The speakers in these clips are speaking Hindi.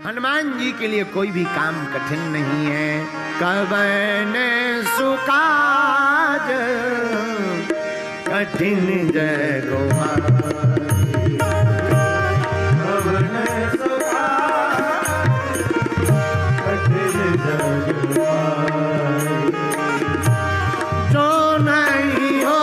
हनुमान जी के लिए कोई भी काम कठिन नहीं है। कवन सुकाज कठिन जय गोहारी, कवन सुकाज कठिन जय गोहारी, जो नहीं हो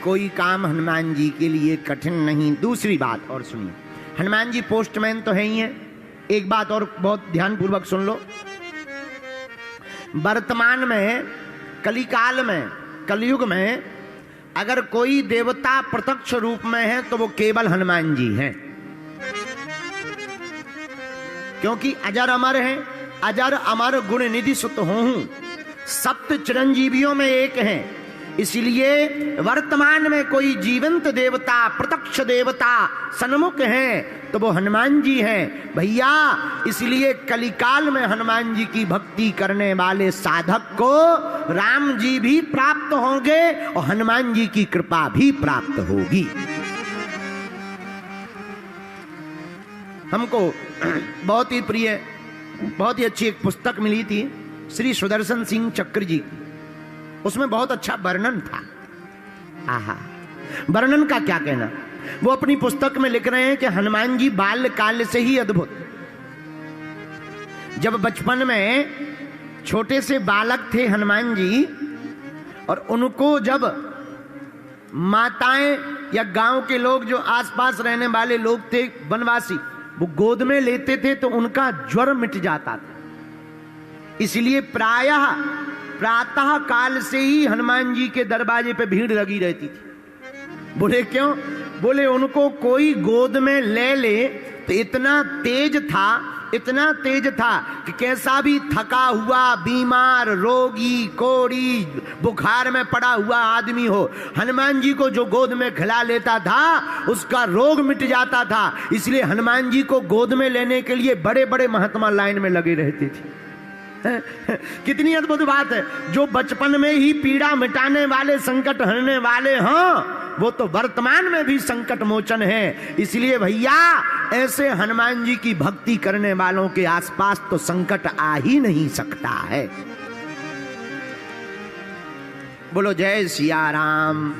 कोई काम हनुमान जी के लिए कठिन नहीं। दूसरी बात और सुनिए, हनुमान जी पोस्टमैन तो है ही है। एक बात और बहुत ध्यानपूर्वक सुन लो, वर्तमान में कलिकाल में कलयुग में अगर कोई देवता प्रत्यक्ष रूप में है तो वो केवल हनुमान जी हैं, क्योंकि अजर अमर है। अजर अमर गुण निधि सुत हूं, सप्त चिरंजीवियों में एक हैं। इसलिए वर्तमान में कोई जीवंत देवता प्रत्यक्ष देवता सन्मुख हैं तो वो हनुमान जी हैं भैया। इसलिए कलिकाल में हनुमान जी की भक्ति करने वाले साधक को राम जी भी प्राप्त होंगे और हनुमान जी की कृपा भी प्राप्त होगी। हमको बहुत ही प्रिय, बहुत ही अच्छी एक पुस्तक मिली थी श्री सुदर्शन सिंह चक्र जी की। उसमें बहुत अच्छा वर्णन था। आहा, वर्णन का क्या कहना। वो अपनी पुस्तक में लिख रहे हैं कि हनुमान जी बाल्य काल से ही अद्भुत, जब बचपन में छोटे से बालक थे हनुमान जी, और उनको जब माताएं या गांव के लोग जो आसपास रहने वाले लोग थे वनवासी, वो गोद में लेते थे तो उनका ज्वर मिट जाता था। इसलिए प्रायः प्रातः काल से ही हनुमान जी के दरवाजे पे भीड़ लगी रहती थी। बोले क्यों? बोले उनको कोई गोद में ले ले तो इतना तेज था कि कैसा भी थका हुआ, बीमार, रोगी, कोड़ी, बुखार में पड़ा हुआ आदमी हो, हनुमान जी को जो गोद में खिला लेता था उसका रोग मिट जाता था। इसलिए हनुमान जी को गोद में लेने के लिए बड़े बड़े महात्मा लाइन में लगे रहते थे। कितनी अद्भुत बात है। जो बचपन में ही पीड़ा मिटाने वाले, संकट हरने वाले हैं, वो तो वर्तमान में भी संकट मोचन है। इसलिए भैया ऐसे हनुमान जी की भक्ति करने वालों के आसपास तो संकट आ ही नहीं सकता है। बोलो जय सिया राम।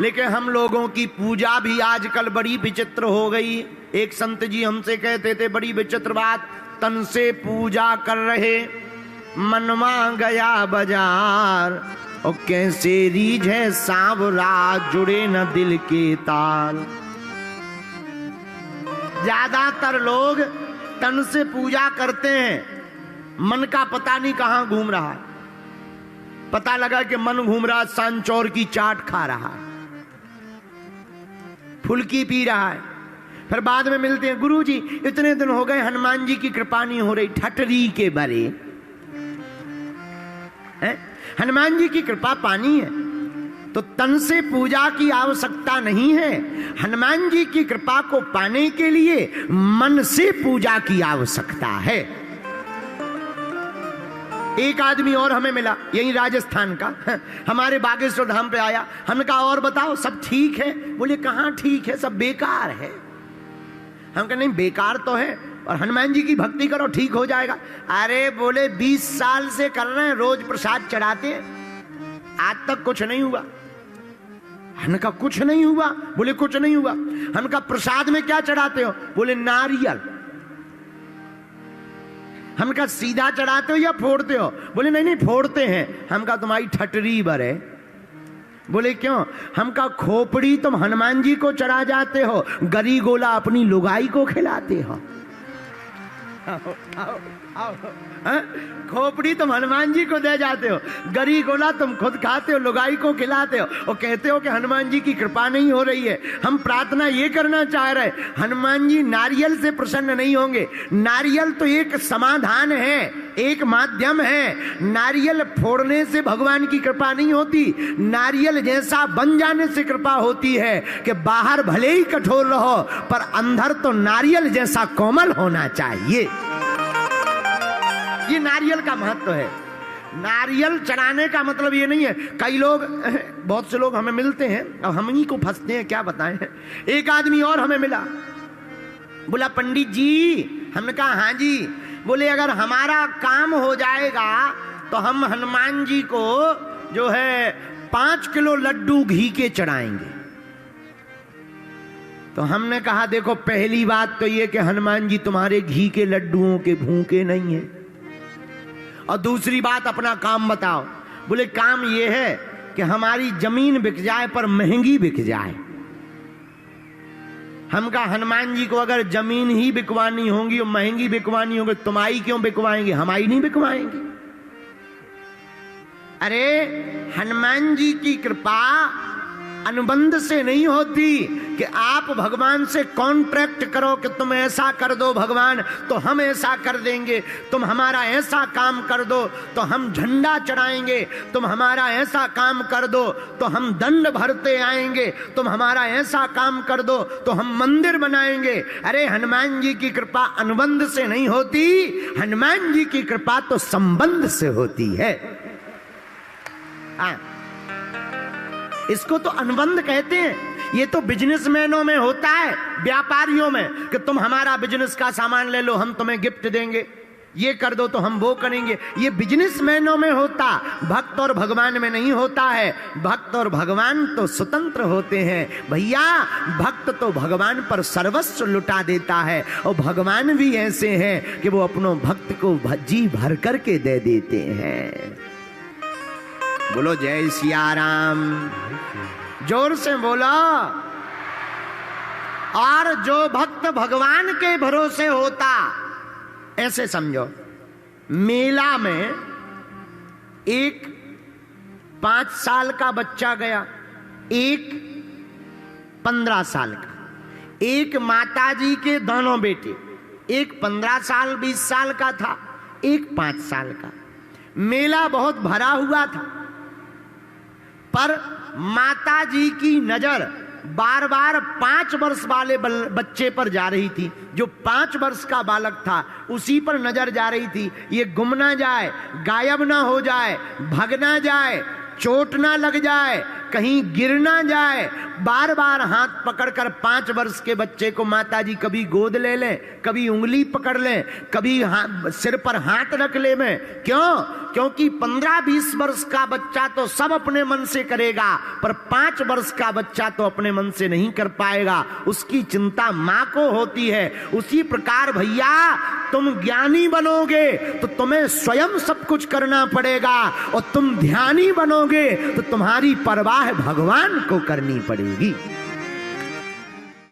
लेकिन हम लोगों की पूजा भी आजकल बड़ी विचित्र हो गई। एक संत जी हमसे कहते थे बड़ी विचित्र बात, तन से पूजा कर रहे मनवा गया बाजार, और कैसे रीझे सांवरा जुड़े न दिल के ताल। ज्यादातर लोग तन से पूजा करते हैं, मन का पता नहीं कहां घूम रहा है। पता लगा कि मन घूम रहा सांचौर की चाट खा रहा है, फुल्की पी रहा है। फिर बाद में मिलते हैं, गुरुजी इतने दिन हो गए हनुमान जी की कृपा नहीं हो रही। ठटरी के बरे हनुमान जी की कृपा पानी है तो तन से पूजा की आवश्यकता नहीं है। हनुमान जी की कृपा को पाने के लिए मन से पूजा की आवश्यकता है। एक आदमी और हमें मिला यही राजस्थान का, हमारे बागेश्वर धाम पे आया। हमने कहा और बताओ सब ठीक है? बोले कहां ठीक है, सब बेकार है। हम कहा नहीं बेकार तो है, और हनुमान जी की भक्ति करो ठीक हो जाएगा। अरे बोले 20 साल से कर रहे हैं, रोज प्रसाद चढ़ाते हैं, आज तक कुछ नहीं हुआ। हमने कहा कुछ नहीं हुआ? बोले कुछ नहीं हुआ। हमने कहा प्रसाद में क्या चढ़ाते हो? बोले नारियल। हम कहा सीधा चढ़ाते हो या फोड़ते हो? बोले नहीं नहीं फोड़ते हैं। हम कहा तुम्हारी ठटरी बरे। बोले क्यों? हम कहा खोपड़ी तुम हनुमान जी को चढ़ा जाते हो, गरी गोला अपनी लुगाई को खिलाते हो। आओ, आओ, आओ, खोपड़ी तुम हनुमान जी को दे जाते हो, गरी गोला तुम खुद खाते हो, लुगाई को खिलाते हो और कहते हो कि हनुमान जी की कृपा नहीं हो रही है। हम प्रार्थना ये करना चाह रहे, हनुमान जी नारियल से प्रसन्न नहीं होंगे। नारियल तो एक समाधान है, एक माध्यम है। नारियल फोड़ने से भगवान की कृपा नहीं होती, नारियल जैसा बन जाने से कृपा होती है कि बाहर भले ही कठोर रहो पर अंदर तो नारियल जैसा कोमल होना चाहिए। ये नारियल का महत्व है। नारियल चढ़ाने का मतलब ये नहीं है, कई लोग, बहुत से लोग हमें मिलते हैं और हम ही को फंसते हैं, क्या बताएं। एक आदमी और हमें मिला, बोला पंडित जी। हमने कहा हाँ जी। बोले अगर हमारा काम हो जाएगा तो हम हनुमान जी को जो है 5 किलो लड्डू घी के चढ़ाएंगे। तो हमने कहा देखो पहली बात तो ये कि हनुमान जी तुम्हारे घी के लड्डुओं के भूखे नहीं है, और दूसरी बात अपना काम बताओ। बोले काम ये है कि हमारी जमीन बिक जाए पर महंगी बिक जाए। हम कहा हनुमान जी को अगर जमीन ही बिकवानी होगी और महंगी बिकवानी होगी, तुम्हारी क्यों बिकवाएंगे, हमारी नहीं बिकवाएंगे। अरे हनुमान जी की कृपा अनुबंध से नहीं होती कि आप भगवान से कॉन्ट्रैक्ट करो कि तुम ऐसा कर दो भगवान तो हम ऐसा कर देंगे, तुम हमारा ऐसा काम कर दो तो हम झंडा चढ़ाएंगे, तुम हमारा ऐसा काम कर दो तो हम दंड भरते आएंगे, तुम हमारा ऐसा काम कर दो तो हम मंदिर बनाएंगे। अरे हनुमान जी की कृपा अनुबंध से नहीं होती, हनुमान जी की कृपा तो संबंध से होती है। हाँ, इसको तो अनुबंध कहते हैं। ये तो बिजनेसमैनों में होता है, व्यापारियों में, कि तुम हमारा बिजनेस का सामान ले लो हम तुम्हें गिफ्ट देंगे, ये कर दो तो हम वो करेंगे। ये बिजनेसमैनों में होता, भक्त और भगवान में नहीं होता है। भक्त और भगवान तो स्वतंत्र होते हैं भैया। भक्त तो भगवान पर सर्वस्व लुटा देता है, और भगवान भी ऐसे हैं कि वो अपनों भक्त को जी भर करके दे देते हैं। बोलो जय सिया राम, जोर से बोलो। और जो भक्त भगवान के भरोसे होता, ऐसे समझो, मेला में एक 5 साल का बच्चा गया, एक 15 साल का, एक माताजी के दोनों बेटे, एक 15 साल 20 साल का था, एक 5 साल का। मेला बहुत भरा हुआ था, पर माता जी की नजर बार बार 5 वर्ष वाले बच्चे पर जा रही थी। जो 5 वर्ष का बालक था उसी पर नजर जा रही थी, ये गुम ना जाए, गायब ना हो जाए, भग ना जाए, चोट ना लग जाए, कहीं गिर ना जाए। बार बार हाथ पकड़कर 5 वर्ष के बच्चे को माताजी कभी गोद ले लें, कभी उंगली पकड़ लें, कभी सिर पर हाथ रख ले में। क्यों? क्योंकि 15-20 वर्ष का बच्चा तो सब अपने मन से करेगा, पर 5 वर्ष का बच्चा तो अपने मन से नहीं कर पाएगा, उसकी चिंता माँ को होती है। उसी प्रकार भैया तुम ज्ञानी बनोगे तो तुम्हें स्वयं सब कुछ करना पड़ेगा, और तुम ध्यानी बनोगे तो तुम्हारी परवाह भगवान को करनी पड़ेगी।